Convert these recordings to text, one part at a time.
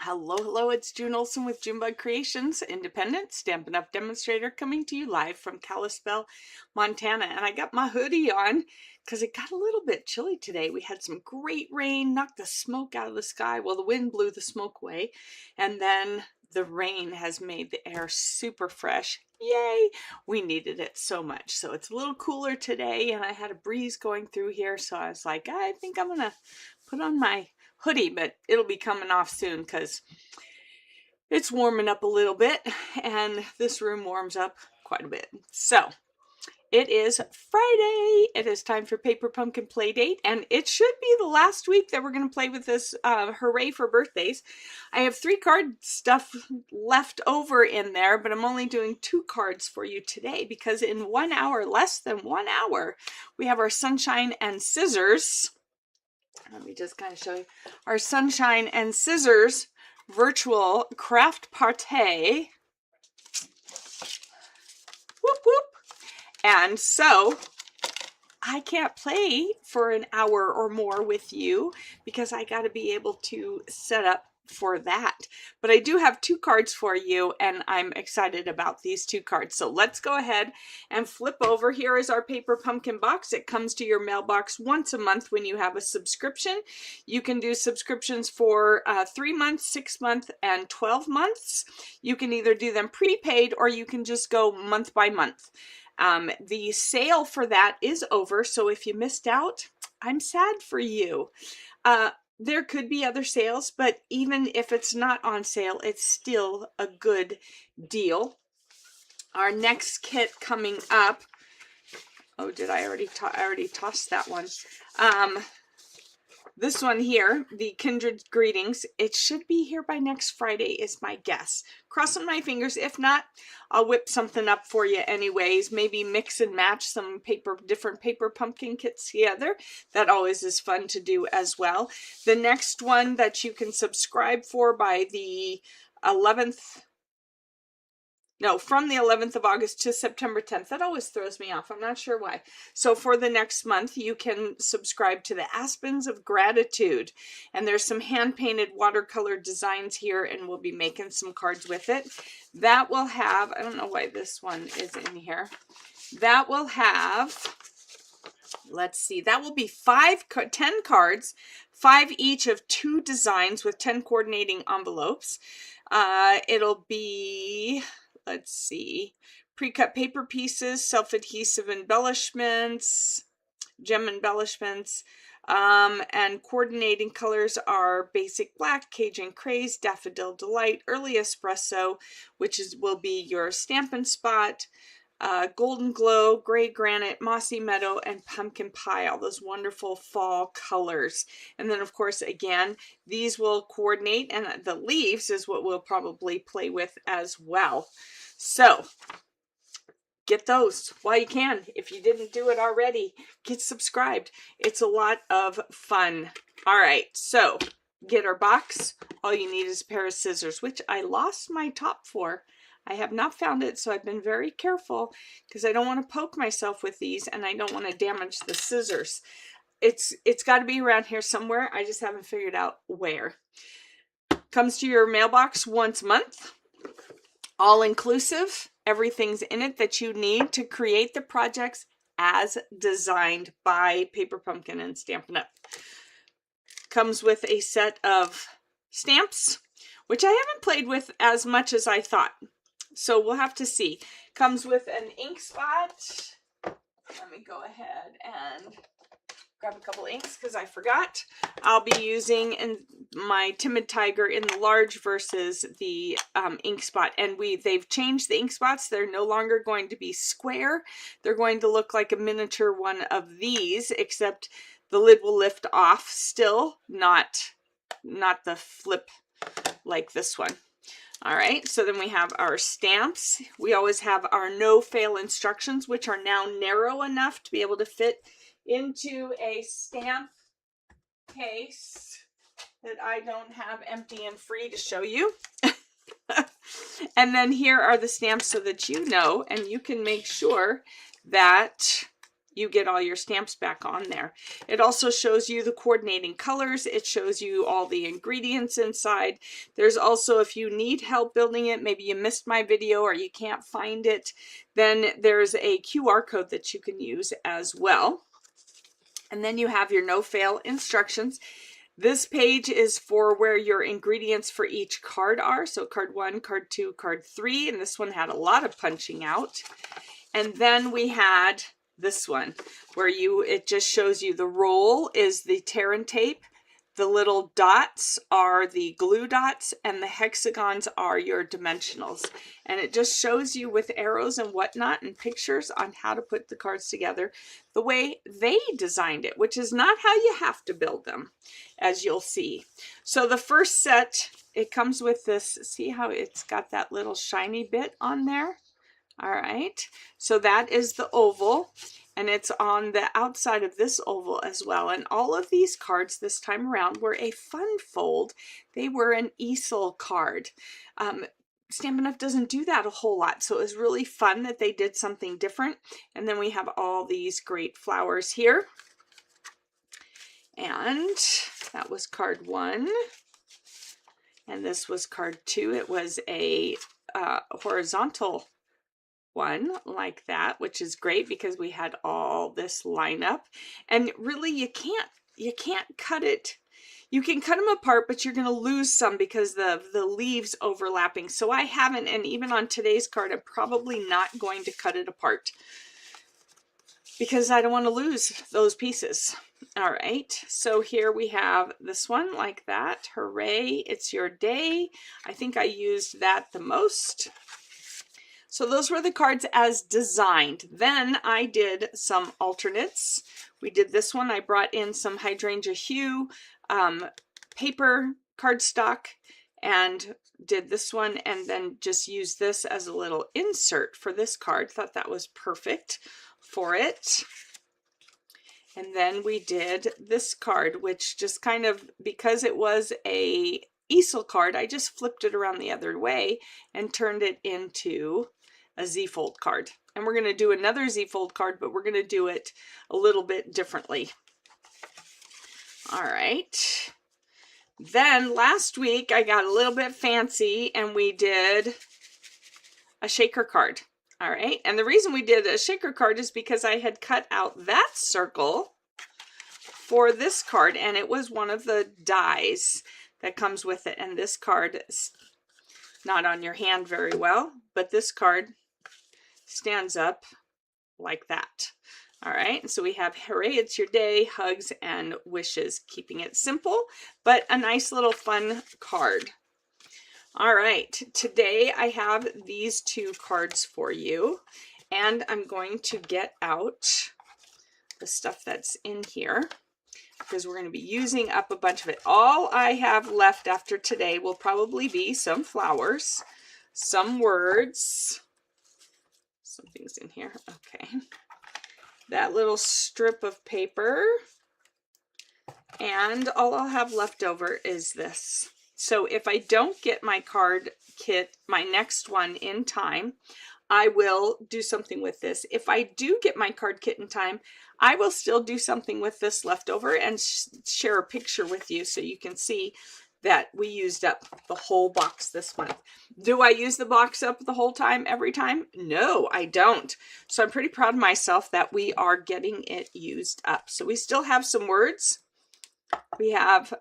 Hello, it's June Olson with Junebug Creations, independent Stampin' Up! Demonstrator coming to you live from Kalispell, Montana. And I got my hoodie on because it got a little bit chilly today. We had some great rain, knocked the smoke out of the sky. Well, the wind blew the smoke away, and then the rain has made the air super fresh. Yay! We needed it so much. So it's a little cooler today, and I had a breeze going through here, so I was like, I think I'm gonna put on my hoodie, but it'll be coming off soon because it's warming up a little bit and this room warms up quite a bit. So it is Friday. It is time for Paper Pumpkin Playdate, and it should be the last week that we're going to play with this Hooray for birthdays. I have 3 card stuff left over in there, but I'm only doing 2 cards for you today because in 1 hour, less than 1 hour, we have our Sunshine and Scissors. Let me just kind of show you our Sunshine and Scissors virtual craft party. Whoop, whoop. And so I can't play for an hour or more with you because I got to be able to set up for that. But I do have 2 cards for you, and I'm excited about these 2 cards. So let's go ahead and flip over. Here is our Paper Pumpkin box. It comes to your mailbox once a month when you have a subscription. You can do subscriptions for 3 months, 6 months, and 12 months. You can either do them prepaid or you can just go month by month. The sale for that is over, so if you missed out, I'm sad for you. There could be other sales, but even if it's not on sale, it's still a good deal. Our next kit coming up, oh, did I already tossed that one. This one here, the Kindred Greetings, it should be here by next Friday is my guess. Crossing my fingers. If not, I'll whip something up for you anyways. Maybe mix and match some different paper pumpkin kits together. That always is fun to do as well. The next one that you can subscribe for by the 11th, no, from the 11th of August to September 10th. That always throws me off. I'm not sure why. So for the next month, you can subscribe to the Aspens of Gratitude. And there's some hand-painted watercolor designs here, and we'll be making some cards with it. That will have, I don't know why this one is in here. That will have, let's see, that will be 10 cards, 5 each of 2 designs with 10 coordinating envelopes. It'll be, let's see, pre-cut paper pieces, self-adhesive embellishments, gem embellishments, and coordinating colors are Basic Black, Cajun Craze, Daffodil Delight, Early Espresso, which will be your Stampin' Spot, Golden Glow, Gray Granite, Mossy Meadow, and Pumpkin Pie, all those wonderful fall colors. And then, of course, again, these will coordinate, and the leaves is what we'll probably play with as well. So, get those while you can. If you didn't do it already, get subscribed. It's a lot of fun. All right, so get our box. All you need is a pair of scissors, which I lost my top for. I have not found it, so I've been very careful because I don't want to poke myself with these and I don't want to damage the scissors. It's got to be around here somewhere. I just haven't figured out where. Comes to your mailbox once a month. All inclusive. Everything's in it that you need to create the projects as designed by Paper Pumpkin and Stampin' Up. Comes with a set of stamps, which I haven't played with as much as I thought. So we'll have to see. Comes with an ink spot. Let me go ahead and grab a couple inks because I forgot. I'll be using my Timid Tiger in the large versus the ink spot. And they've changed the ink spots. They're no longer going to be square. They're going to look like a miniature one of these, except the lid will lift off still, not the flip like this one. All right, so then we have our stamps. We always have our no-fail instructions, which are now narrow enough to be able to fit into a stamp case that I don't have empty and free to show you. And then here are the stamps so that you know, and you can make sure that you get all your stamps back on there. It also shows you the coordinating colors. It shows you all the ingredients inside. There's also, if you need help building it, maybe you missed my video or you can't find it, then there's a QR code that you can use as well. And then you have your no-fail instructions. This page is for where your ingredients for each card are. So card 1, card 2, card 3, and this one had a lot of punching out. And then we had this one where it just shows you the roll is the tear and tape, the little dots are the glue dots, and the hexagons are your dimensionals. And it just shows you with arrows and whatnot and pictures on how to put the cards together the way they designed it, which is not how you have to build them, as you'll see. So the first set, it comes with this, see how it's got that little shiny bit on there? All right, so that is the oval, and it's on the outside of this oval as well. And all of these cards this time around were a fun fold. They were an easel card. Stampin' Up! Doesn't do that a whole lot, so it was really fun that they did something different. And then we have all these great flowers here. And that was card 1. And this was card 2. It was a horizontal one like that, which is great because we had all this lineup. And really you can't cut it. You can cut them apart, but you're going to lose some because the leaves overlapping. So I haven't, and even on today's card I'm probably not going to cut it apart because I don't want to lose those pieces. All right, so here we have this one like that. Hooray, it's your day. I think I used that the most. So those were the cards as designed. Then I did some alternates. We did this one. I brought in some hydrangea hue paper cardstock and did this one, and then just used this as a little insert for this card. Thought that was perfect for it. And then we did this card, which just kind of, because it was a easel card, I just flipped it around the other way and turned it into a Z-fold card. And we're going to do another Z-fold card, but we're going to do it a little bit differently. All right. Then last week I got a little bit fancy and we did a shaker card. All right. And the reason we did a shaker card is because I had cut out that circle for this card, and it was one of the dies that comes with it. And this card is not on your hand very well, but this card stands up like that. All right, and so we have Hooray, it's your day, hugs and wishes, keeping it simple, but a nice little fun card. All right, today I have these 2 cards for you, and I'm going to get out the stuff that's in here because we're going to be using up a bunch of it. All I have left after today will probably be some flowers, some words, some things in here. Okay. That little strip of paper, and all I'll have left over is this. So if I don't get my card kit, my next one in time, I will do something with this. If I do get my card kit in time, I will still do something with this leftover and share a picture with you so you can see that we used up the whole box this month. Do I use the box up the whole time, every time? No, I don't. So I'm pretty proud of myself that we are getting it used up. So we still have some words. We have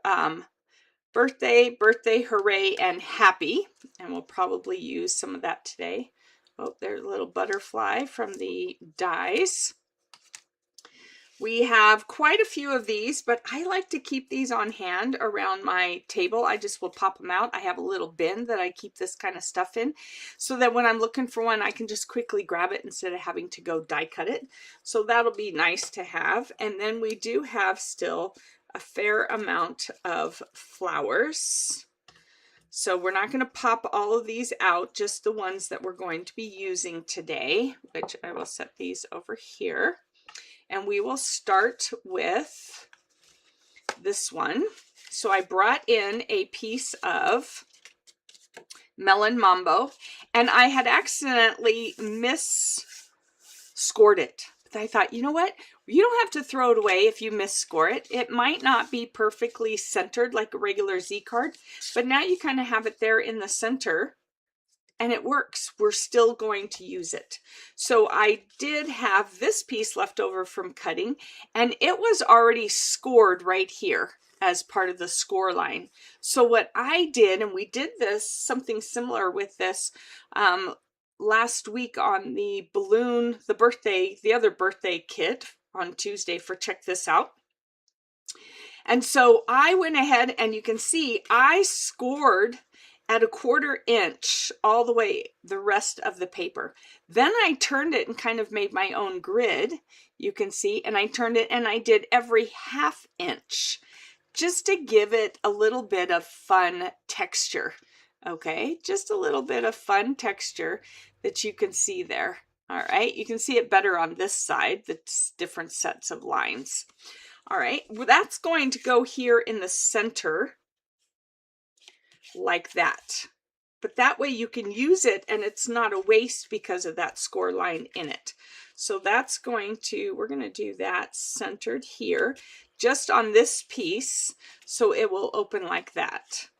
birthday, hooray, and happy. And we'll probably use some of that today. Oh, there's a little butterfly from the dies. We have quite a few of these, but I like to keep these on hand around my table. I just will pop them out. I have a little bin that I keep this kind of stuff in so that when I'm looking for one, I can just quickly grab it instead of having to go die cut it. So that'll be nice to have. And then we do have still a fair amount of flowers. So we're not going to pop all of these out, just the ones that we're going to be using today, which I will set these over here. And we will start with this one. So I brought in a piece of Melon Mambo, and I had accidentally scored it. But I thought, you know what? You don't have to throw it away if you misscore it. It might not be perfectly centered like a regular Z card, but now you kind of have it there in the center and it works. We're still going to use it. So I did have this piece left over from cutting, and it was already scored right here as part of the score line. So what I did, and we did this, something similar with this last week on the balloon, the other birthday kit on Tuesday for Check This Out. And so I went ahead, and you can see I scored at 1/4 inch all the way the rest of the paper. Then I turned it and kind of made my own grid, you can see, and I turned it and I did every 1/2 inch just to give it a little bit of fun texture. Okay, just a little bit of fun texture that you can see there. All right, you can see it better on this side, that's different sets of lines. All right, well, that's going to go here in the center like that. But that way you can use it and it's not a waste because of that score line in it. So that's going to, we're going to do that centered here, just on this piece, so it will open like that.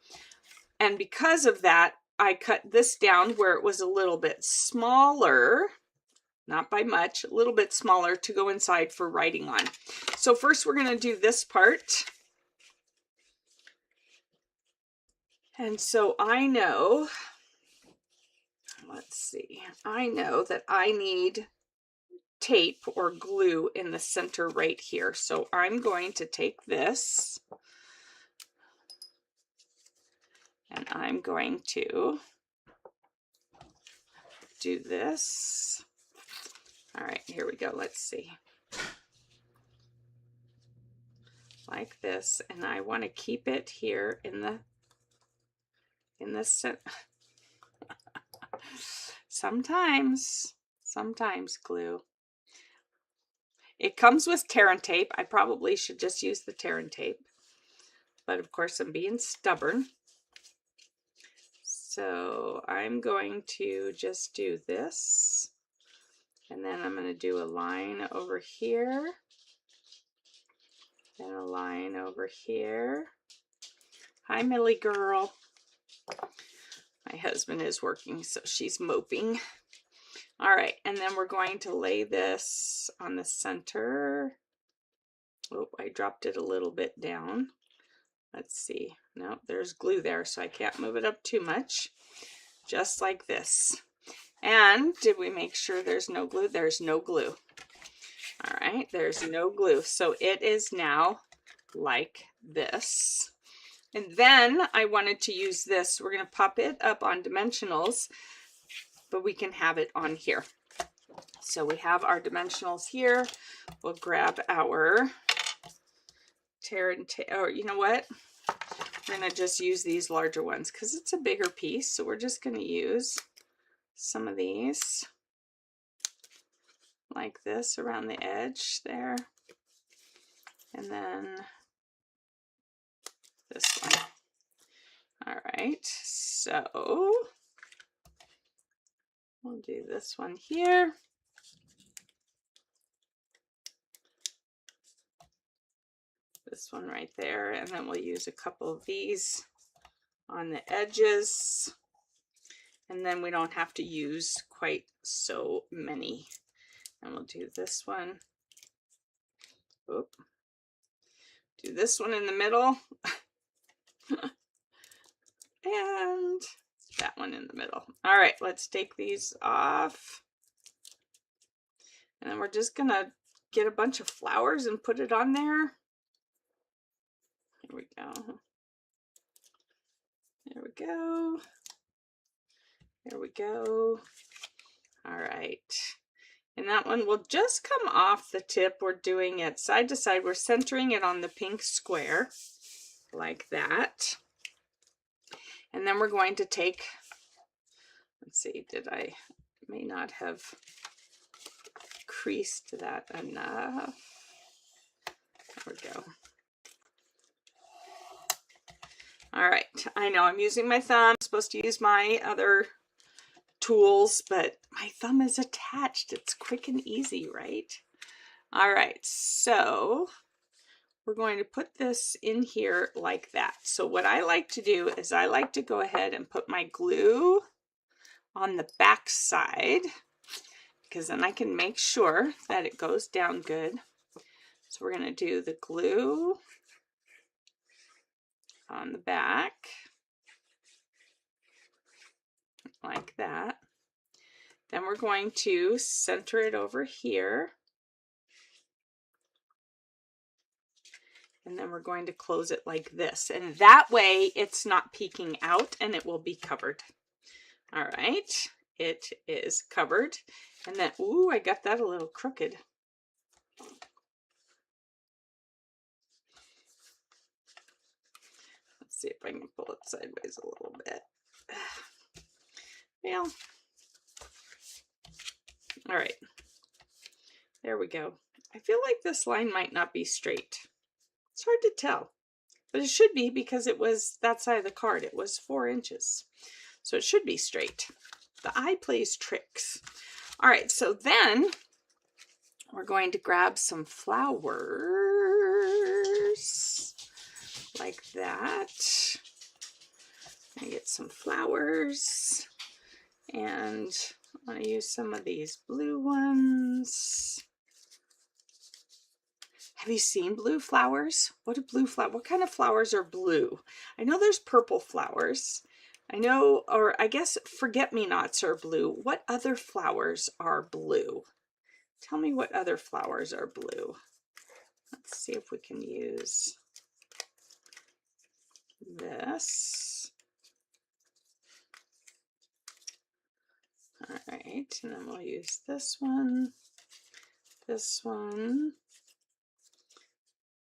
And because of that, I cut this down where it was a little bit smaller, not by much, a little bit smaller to go inside for writing on. So first we're going to do this part. And so I know, let's see, I know that I need tape or glue in the center right here. So I'm going to take this and I'm going to do this. All right, here we go. Let's see. Like this, and I want to keep it here in the center. Sometimes glue. It comes with tear and tape. I probably should just use the tear and tape, but of course I'm being stubborn. So I'm going to just do this, and then I'm going to do a line over here, and a line over here. Hi, Millie girl. My husband is working, so she's moping. All right, and then we're going to lay this on the center. Oh, I dropped it a little bit down. Let's see. No, there's glue there, so I can't move it up too much. Just like this. And did we make sure there's no glue? There's no glue. All right, there's no glue. So it is now like this. And then I wanted to use this. We're going to pop it up on dimensionals, but we can have it on here. So we have our dimensionals here. We'll grab our tear and tape, or you know what? We're going to just use these larger ones because it's a bigger piece. So we're just going to use some of these like this around the edge there. And then this one. All right, so we'll do this one here. This one right there, and then we'll use a couple of these on the edges. And then we don't have to use quite so many. And we'll do this one. Oop. Do this one in the middle. And that one in the middle. All right, let's take these off. And then we're just gonna get a bunch of flowers and put it on there. Here we go. There we go. There we go. All right. And that one will just come off the tip. We're doing it side to side. We're centering it on the pink square like that. And then we're going to take, let's see, I may not have creased that enough. There we go. All right, I know I'm using my thumb. I'm supposed to use my other tools, but my thumb is attached. It's quick and easy, right? All right, so we're going to put this in here like that. So what I like to do is I like to go ahead and put my glue on the back side, because then I can make sure that it goes down good. So we're going to do the glue on the back like that. Then we're going to center it over here. And then we're going to close it like this. And that way it's not peeking out and it will be covered. All right, it is covered. And then, ooh, I got that a little crooked. Let's see if I can pull it sideways a little bit. Well, all right, there we go. I feel like this line might not be straight. It's hard to tell, but it should be because it was that side of the card. It was 4 inches. So it should be straight. The eye plays tricks. All right, so then we're going to grab some flowers like that. I get some flowers, and I want to use some of these blue ones. Have you seen blue flowers? What kind of flowers are blue? I know there's purple flowers. I know, or I guess forget-me-nots are blue. What other flowers are blue? Tell me what other flowers are blue. Let's see if we can use this. All right, and then we'll use this one.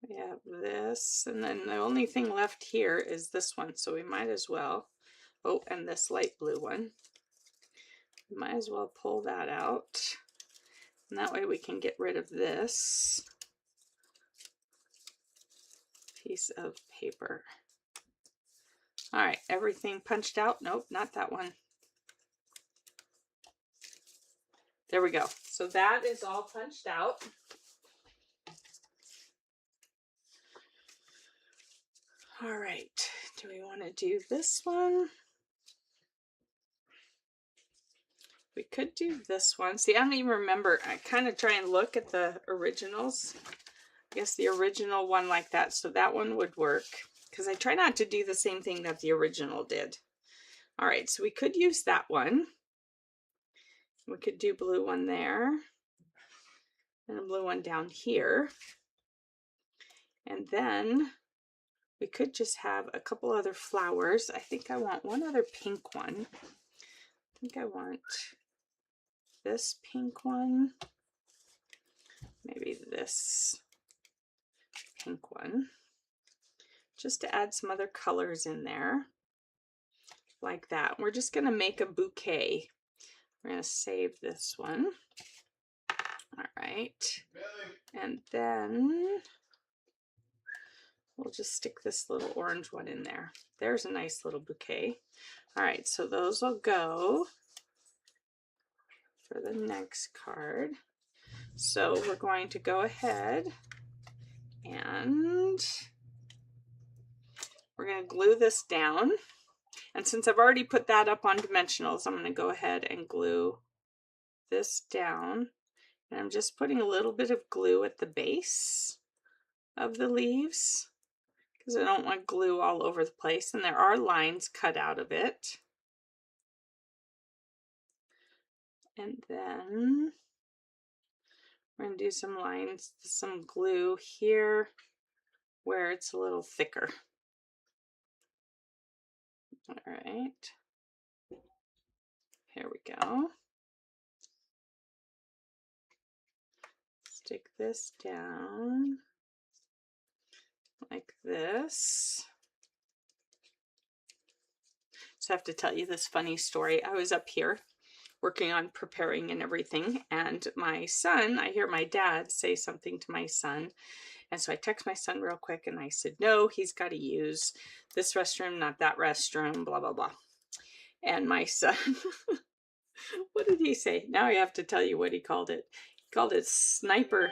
We have this, and then the only thing left here is this one, so we might as well, oh, and this light blue one. We might as well pull that out, and that way we can get rid of this piece of paper. All right, everything punched out? Nope, not that one. There we go. So that is all punched out. All right, do we want to do this one? We could do this one. See, I don't even remember. I kind of try and look at the originals. I guess the original one like that, so that one would work, because I try not to do the same thing that the original did. All right, so we could use that one. We could do blue one there, and a blue one down here. And then we could just have a couple other flowers. I think I want one other pink one. I think I want this pink one. Maybe this pink one. Just to add some other colors in there. Like that. We're just going to make a bouquet. We're going to save this one. All right. And then we'll just stick this little orange one in there. There's a nice little bouquet. All right, so those will go for the next card. So we're going to go ahead and we're going to glue this down. And since I've already put that up on dimensionals, I'm going to go ahead and glue this down. And I'm just putting a little bit of glue at the base of the leaves, because I don't want glue all over the place, and there are lines cut out of it. And then we're going to do some lines, some glue here where it's a little thicker. All right, here we go. Stick this down like this. So I have to tell you this funny story. I was up here working on preparing and everything, and my son, I hear my dad say something to my son, and so I text my son real quick and I said, no, he's got to use this restroom, not that restroom, blah blah blah. And my son what did he say? Now I have to tell you what he called it. He called it sniper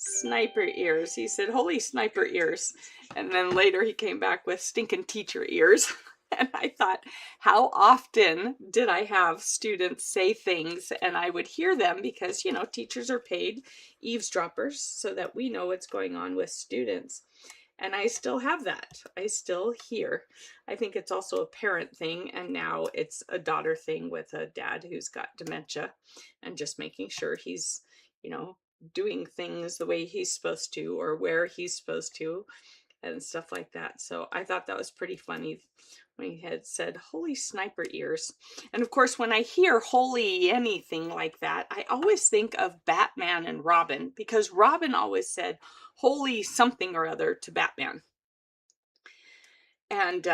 Sniper ears. He said, holy sniper ears. And then later he came back with stinking teacher ears. And I thought, how often did I have students say things and I would hear them because, you know, teachers are paid eavesdroppers so that we know what's going on with students. And I still have that. I still hear. I think it's also a parent thing, and now it's a daughter thing with a dad who's got dementia and just making sure he's, you know, doing things the way he's supposed to or where he's supposed to and stuff like that. So I thought that was pretty funny when he had said, holy sniper ears. And of course, when I hear holy anything like that, I always think of Batman and Robin, because Robin always said holy something or other to Batman. And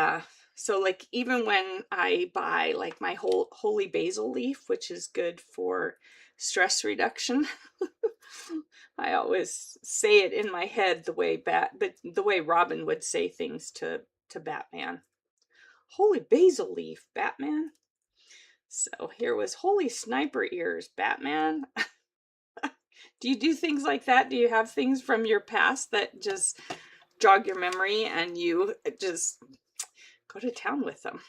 so like even when I buy like my holy basil leaf, which is good for stress reduction, I always say it in my head the way the way Robin would say things to Batman. Holy basil leaf, Batman. So here was holy sniper ears, Batman. Do you do things like that? Do you have things from your past that just jog your memory and you just go to town with them?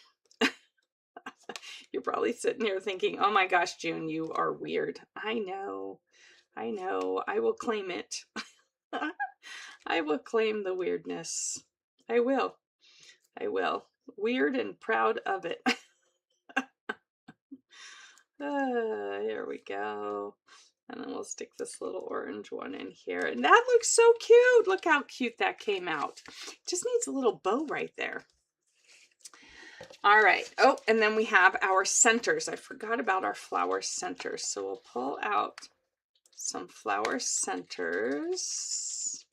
You're probably sitting here thinking, oh my gosh, June, you are weird. I know. I know. I will claim it. I will claim the weirdness. I will. I will. Weird and proud of it. Here we go. And then we'll stick this little orange one in here. And that looks so cute. Look how cute that came out. Just needs a little bow right there. All right. Oh, and then we have our centers. I forgot about our flower centers. So we'll pull out some flower centers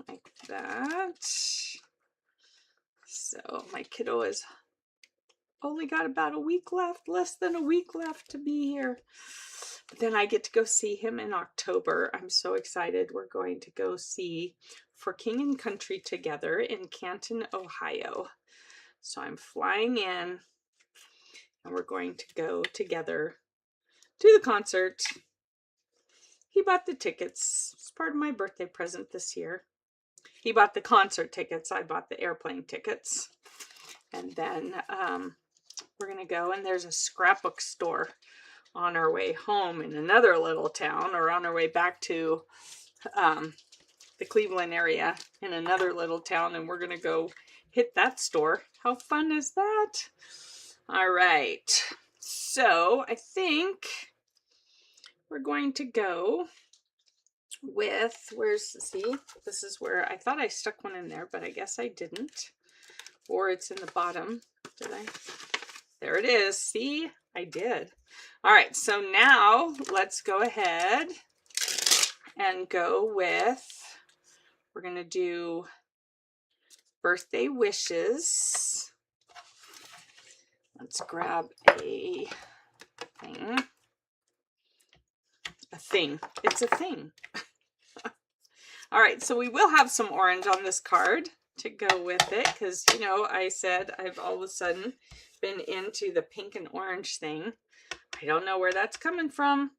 like that. So my kiddo has only got about a week left, less than a week left to be here. But then I get to go see him in October. I'm so excited. We're going to go see For King and Country together in Canton, Ohio. So I'm flying in and we're going to go together to the concert. He bought the tickets. It's part of my birthday present this year. He bought the concert tickets. I bought the airplane tickets. And then we're going to go, and there's a scrapbook store on our way home in another little town, or on our way back to the Cleveland area in another little town, and we're going to go hit that store. How fun is that? All right. So I think we're going to go with, see, this is where I thought I stuck one in there, but I guess I didn't. Or it's in the bottom. Did I? There it is. See, I did. All right, so now let's go ahead and go with, we're going to do birthday wishes. Let's grab a thing. A thing. It's a thing. All right, so we will have some orange on this card to go with it, because, you know, I said I've all of a sudden been into the pink and orange thing. I don't know where that's coming from.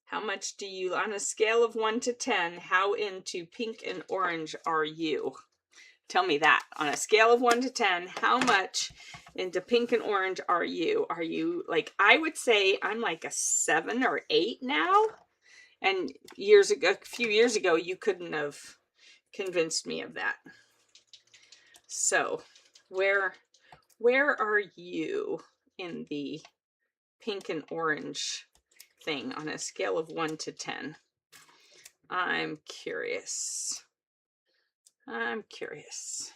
How much do you, on a scale of 1 to 10, how into pink and orange are you? Tell me that. On a scale of 1 to 10, how much into pink and orange are you? Are you like, I would say I'm like a 7 or 8 now. And years ago, a few years ago, you couldn't have convinced me of that. So where are you in the pink and orange thing on a scale of 1 to 10? I'm curious. I'm curious.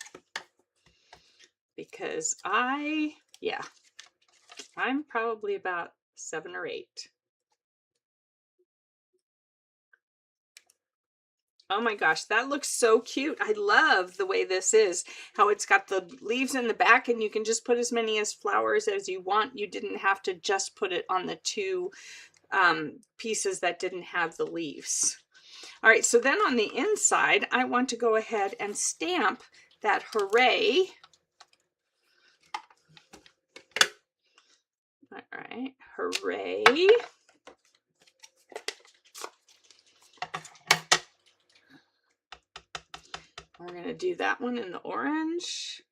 Because I'm probably about 7 or 8. Oh my gosh, that looks so cute. I love the way this is, how it's got the leaves in the back and you can just put as many as flowers as you want. You didn't have to just put it on the 2 pieces that didn't have the leaves. All right, so then on the inside, I want to go ahead and stamp that Hooray. All right, Hooray. do that one in the orange.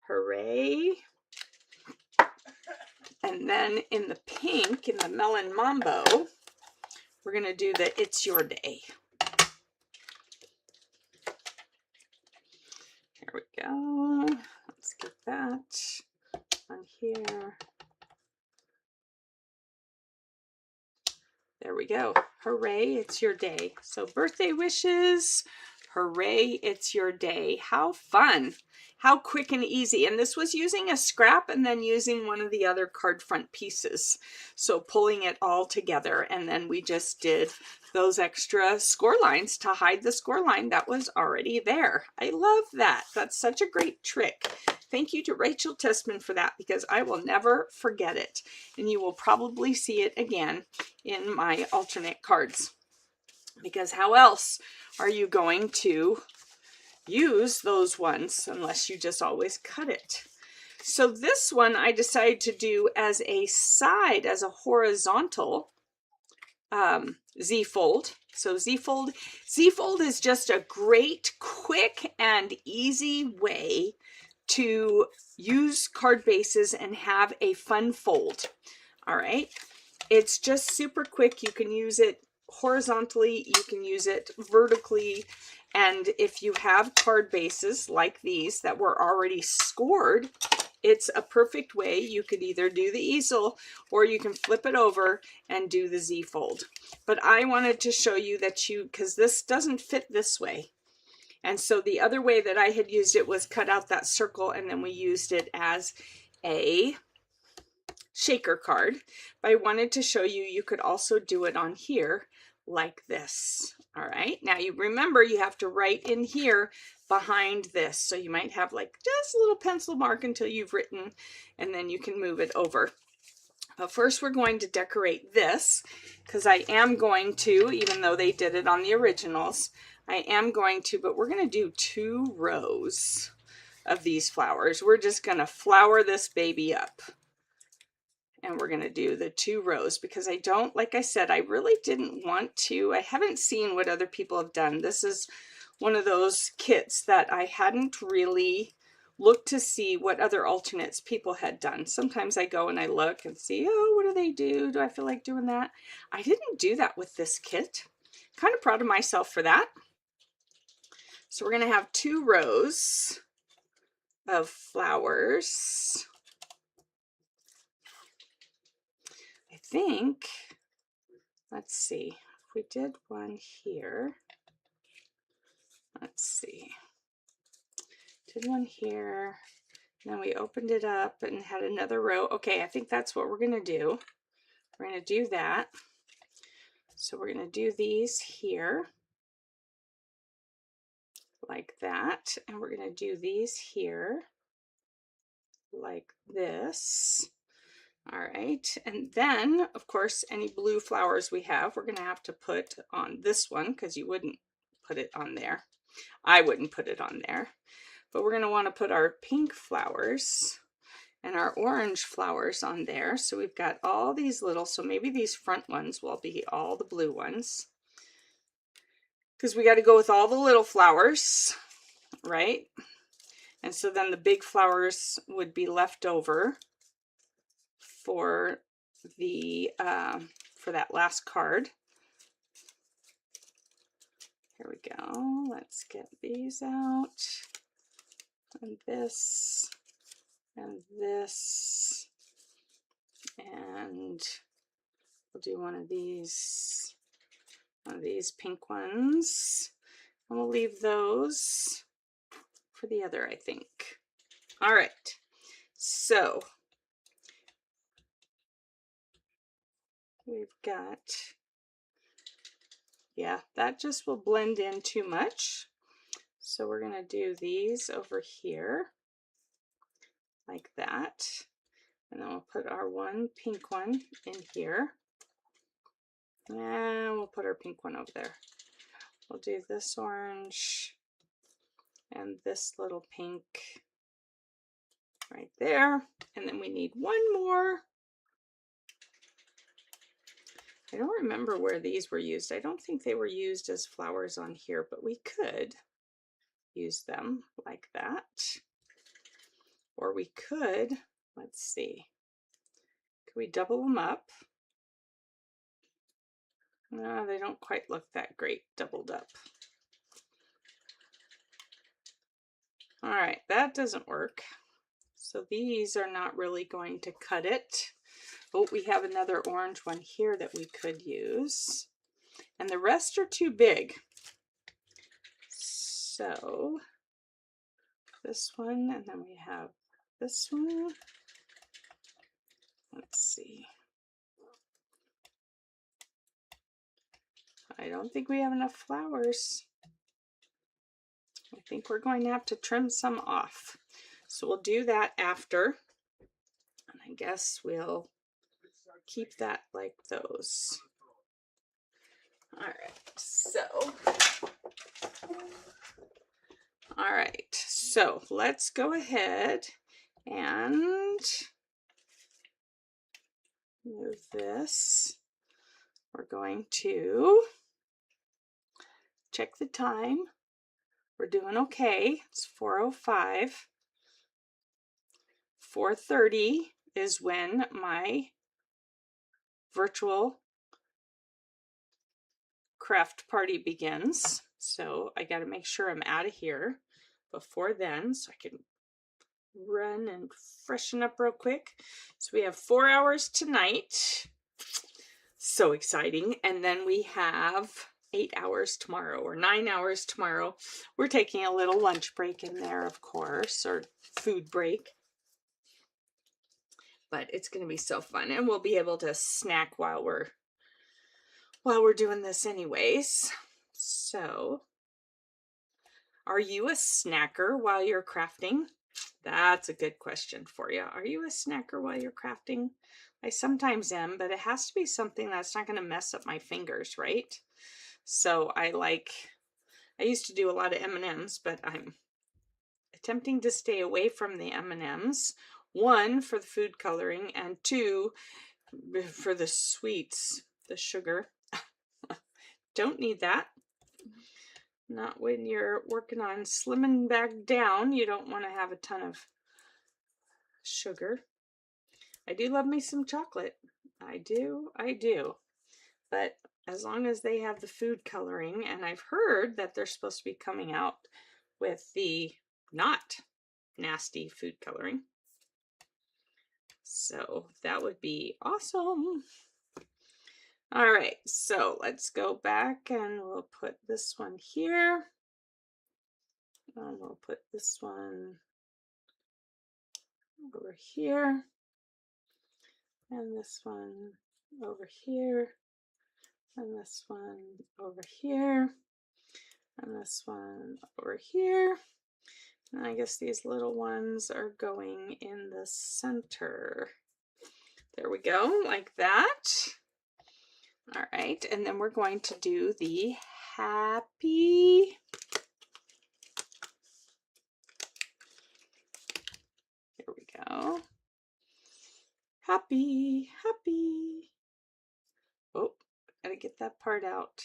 Hooray. And then in the pink, in the Melon Mambo, we're going to do the It's Your Day. Here we go. Let's get that on here. There we go. Hooray, it's your day. So birthday wishes. Hooray, it's your day. How fun. How quick and easy. And this was using a scrap and then using one of the other card front pieces. So pulling it all together. And then we just did those extra score lines to hide the score line that was already there. I love that. That's such a great trick. Thank you to Rachel Testman for that, because I will never forget it. And you will probably see it again in my alternate cards. Because how else are you going to use those ones unless you just always cut it? So this one I decided to do as a side, as a horizontal Z-fold. So Z-fold is just a great, quick, and easy way to use card bases and have a fun fold. All right. It's just super quick. You can use it horizontally, you can use it vertically, and if you have card bases like these that were already scored, it's a perfect way. You could either do the easel or you can flip it over and do the Z fold. But I wanted to show you that because this doesn't fit this way. And so the other way that I had used it was cut out that circle, and then we used it as a shaker card. But I wanted to show you, you could also do it on here like this. All right, now you remember you have to write in here behind this. So you might have like just a little pencil mark until you've written, and then you can move it over. But first we're going to decorate this, because I am going to, even though they did it on the originals, I am going to, but we're going to do 2 rows of these flowers. We're just going to flower this baby up. And we're going to do the 2 rows because I don't, like I said, I really didn't want to. I haven't seen what other people have done. This is one of those kits that I hadn't really looked to see what other alternates people had done. Sometimes I go and I look and see, oh, what do they do? Do I feel like doing that? I didn't do that with this kit. Kind of proud of myself for that. So we're going to have 2 rows of flowers. I think, let's see, if we did one here, let's see, did one here, and then we opened it up and had another row. Okay, I think that's what we're going to do. We're going to do that. So we're going to do these here like that, and we're going to do these here like this. All right, and then of course any blue flowers we have we're going to have to put on this one, because you wouldn't put it on there. I wouldn't put it on there, but we're going to want to put our pink flowers and our orange flowers on there. So we've got all these little, so maybe these front ones will be all the blue ones, because we got to go with all the little flowers, right? And so then the big flowers would be left over for the for that last card. Here we go. Let's get these out, and this, and this, and we'll do one of these pink ones, and we'll leave those for the other, I think. All right, so we've got, yeah, that just will blend in too much. So we're going to do these over here like that. And then we'll put our one pink one in here. And we'll put our pink one over there. We'll do this orange and this little pink right there. And then we need one more. I don't remember where these were used. I don't think they were used as flowers on here, but we could. use them like that. Or we could, let's see, could we double them up? No, they don't quite look that great doubled up. All right, that doesn't work. So these are not really going to cut it. Oh, we have another orange one here that we could use. And the rest are too big. So this one, and then we have this one. Let's see. I don't think we have enough flowers. I think we're going to have to trim some off. So we'll do that after. And I guess we'll keep that like those. All right, so let's go ahead and move this. We're going to check the time. We're doing okay. It's 4:05. 4:30 is when my virtual craft party begins. So I got to make sure I'm out of here before then so I can run and freshen up real quick. So we have 4 hours tonight. So exciting. And then we have 8 hours tomorrow, or 9 hours tomorrow. We're taking a little lunch break in there, of course, or food break. But it's going to be so fun, and we'll be able to snack while we're doing this anyways. So, are you a snacker while you're crafting? That's a good question for you. Are you a snacker while you're crafting? I sometimes am, but it has to be something that's not going to mess up my fingers, right? So I used to do a lot of M&Ms, but I'm attempting to stay away from the M&Ms. 1, for the food coloring, and 2, for the sweets, the sugar. Don't need that. Not when you're working on slimming back down. You don't want to have a ton of sugar. I do love me some chocolate. I do. But as long as they have the food coloring, and I've heard that they're supposed to be coming out with the not nasty food coloring. So that would be awesome. All right, so let's go back and we'll put this one here. And we'll put this one over here. And this one over here. And this one over here. And this one over here. And I guess these little ones are going in the center. There we go, like that. All right, and then we're going to do the happy. Here we go. Happy, happy. Oh, gotta get that part out.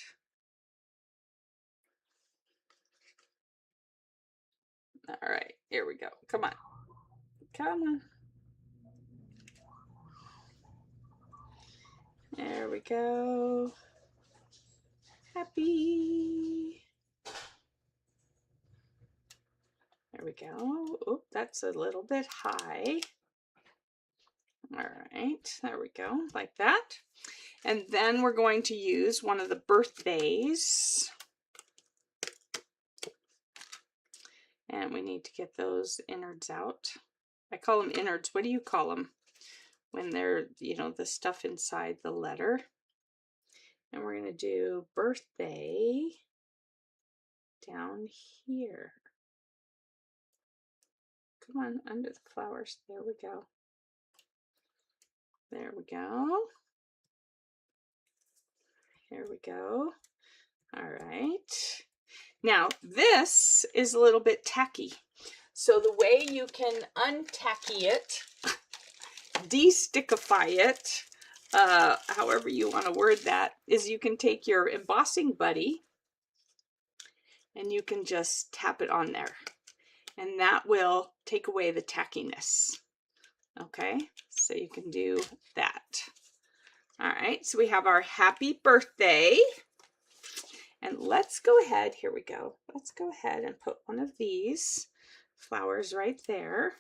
All right, here we go. Come on. Come on. There we go. Happy. There we go. Oh, that's a little bit high. All right, there we go, like that. And then we're going to use one of the birthdays. And we need to get those innards out. I call them innards. What do you call them? When they're, you know, the stuff inside the letter. And we're going to do birthday down here. Come on, under the flowers. There we go. There we go. Here we go. All right. Now, this is a little bit tacky. So the way you can untacky it, de-stickify it, however you want to word that, is you can take your embossing buddy and you can just tap it on there, and that will take away the tackiness. Okay, so you can do that. All right, so we have our happy birthday, and let's go ahead, here we go. Let's go ahead and put one of these flowers right there,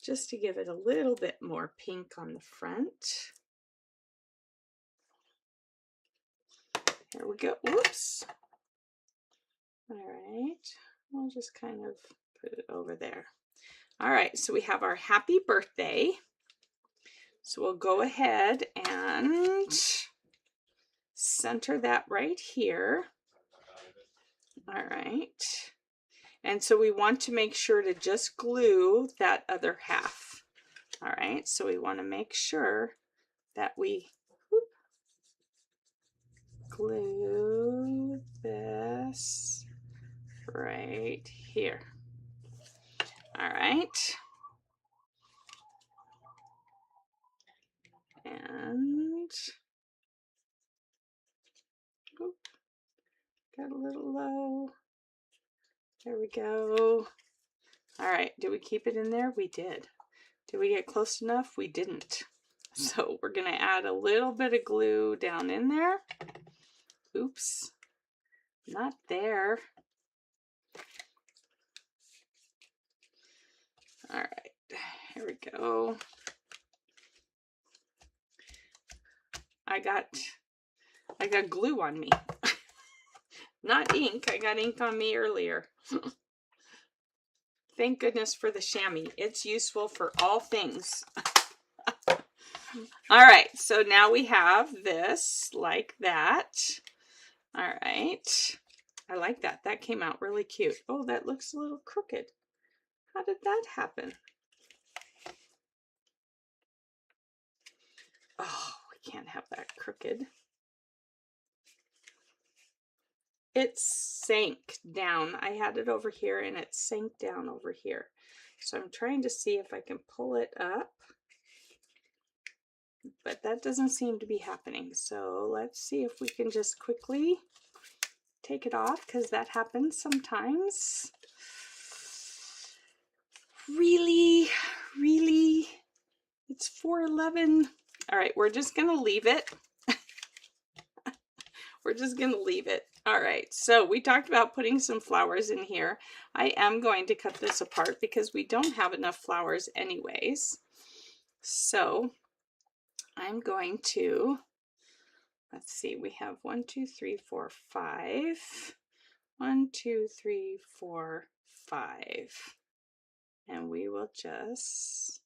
just to give it a little bit more pink on the front. Here we go. Whoops. All right, we'll just kind of put it over there. All right, so we have our happy birthday. So we'll go ahead and center that right here. All right. And so we want to make sure to just glue that other half. All right, so we want to make sure that we glue this right here. All right. And oop, got a little low. There we go. All right, did we keep it in there? We did. Did we get close enough? We didn't. So we're going to add a little bit of glue down in there. Oops, not there. All right, here we go. I got glue on me. Not ink. I got ink on me earlier. Thank goodness for the chamois. It's useful for all things. All right, so now we have this like that. All right, I like that. That came out really cute. Oh, that looks a little crooked. How did that happen? Oh, we can't have that crooked. It sank down. I had it over here and it sank down over here. So I'm trying to see if I can pull it up, but that doesn't seem to be happening. So let's see if we can just quickly take it off, because that happens sometimes. Really? It's 4:11. All right, we're just gonna leave it. We're just gonna leave it. All right, so we talked about putting some flowers in here. I am going to cut this apart because we don't have enough flowers anyways. So I'm going to, let's see, we have 1, 2, 3, 4, 5. 1, 2, 3, 4, 5. And we will just,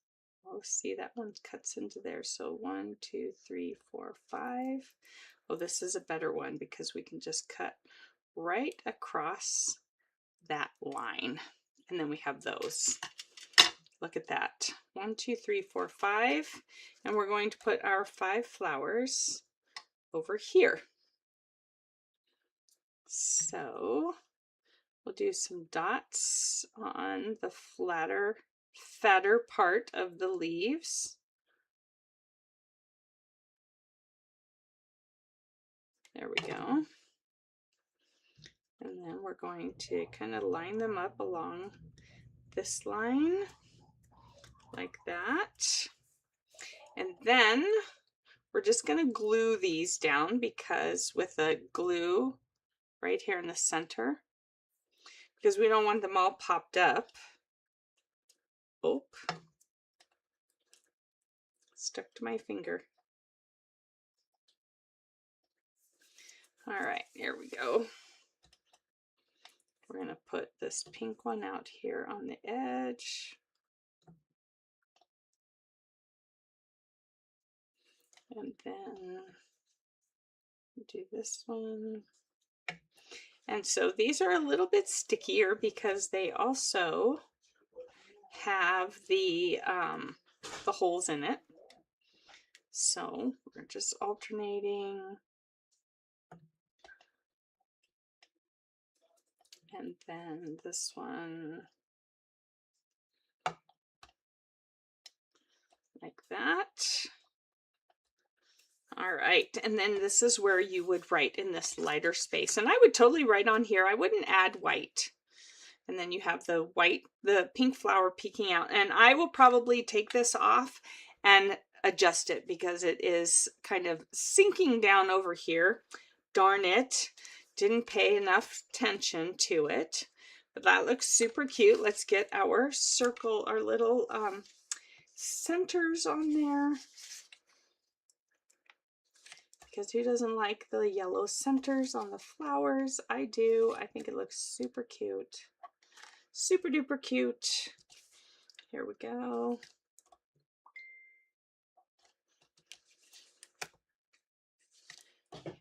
oh, see, that one cuts into there. So 1, 2, 3, 4, 5. Oh, this is a better one because we can just cut right across that line. And then we have those. Look at that. 1, 2, 3, 4, 5. And we're going to put our 5 flowers over here. So we'll do some dots on the fatter part of the leaves. There we go. And then we're going to kind of line them up along this line like that. And then we're just going to glue these down, because with the glue right here in the center, because we don't want them all popped up. Oh, stuck to my finger. All right, here we go. We're going to put this pink one out here on the edge. And then do this one. And so these are a little bit stickier because they also have the holes in it. So we're just alternating. And then this one like that. All right, and then this is where you would write in this lighter space. And I would totally write on here. I wouldn't add white. And then you have the white, the pink flower peeking out. And I will probably take this off and adjust it because it is kind of sinking down over here. Darn it, didn't pay enough attention to it. But that looks super cute. Let's get our circle, our little centers on there. Because who doesn't like the yellow centers on the flowers? I do. I think it looks super cute. Super duper cute. Here we go.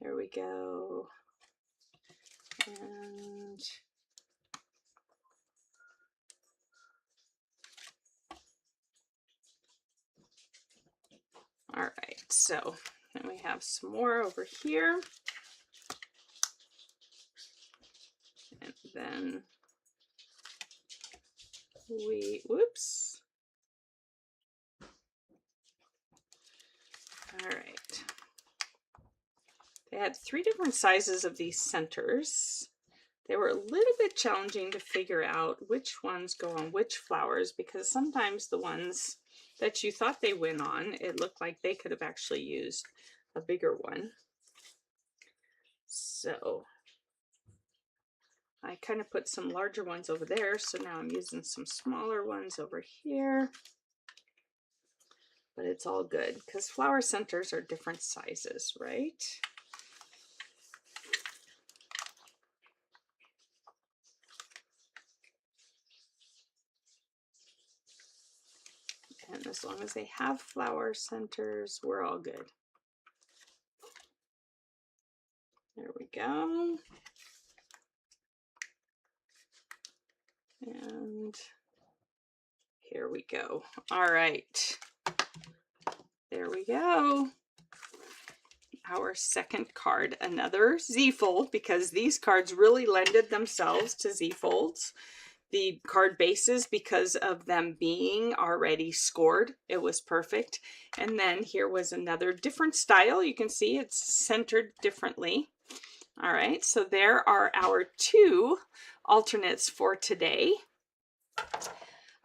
Here we go. And all right, so then we have some more over here. And then whoops. All right. They had 3 different sizes of these centers. They were a little bit challenging to figure out which ones go on which flowers, because sometimes the ones that you thought they went on, it looked like they could have actually used a bigger one. So I kind of put some larger ones over there, so now I'm using some smaller ones over here. But it's all good because flower centers are different sizes, right? And as long as they have flower centers, we're all good. There we go. And here we go. All right. There we go. Our second card, another Z-fold, because these cards really lended themselves to Z-folds. The card bases, because of them being already scored, it was perfect. And then here was another different style. You can see it's centered differently. All right, so there are our 2 alternates for today.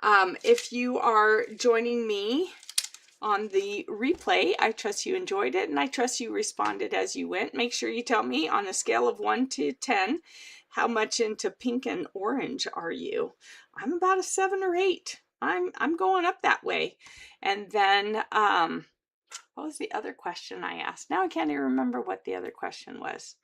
If you are joining me on the replay, I trust you enjoyed it, and I trust you responded as you went. Make sure you tell me on a scale of 1 to 10, how much into pink and orange are you? I'm about a 7 or 8. I'm going up that way. And then what was the other question I asked? Now I can't even remember what the other question was.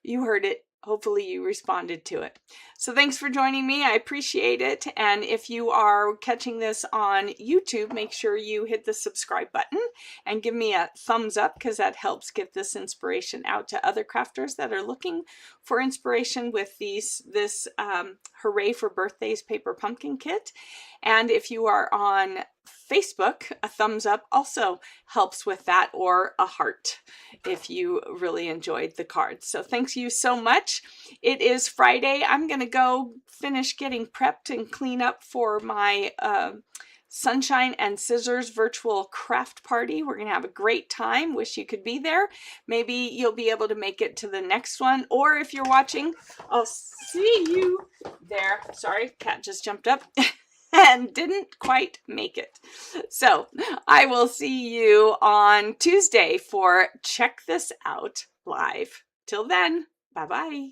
You heard it. Hopefully you responded to it. So thanks for joining me. I appreciate it. And if you are catching this on YouTube, make sure you hit the subscribe button and give me a thumbs up, because that helps get this inspiration out to other crafters that are looking for inspiration with this Hooray for Birthdays paper pumpkin kit. And if you are on Facebook, a thumbs up also helps with that, or a heart if you really enjoyed the cards. So thanks you so much. It is Friday. I'm going to go finish getting prepped and clean up for my Sunshine and Scissors virtual craft party. We're going to have a great time. Wish you could be there. Maybe you'll be able to make it to the next one, or if you're watching, I'll see you there. Sorry, cat just jumped up and didn't quite make it. So I will see you on Tuesday for Check This Out Live. Till then, bye-bye.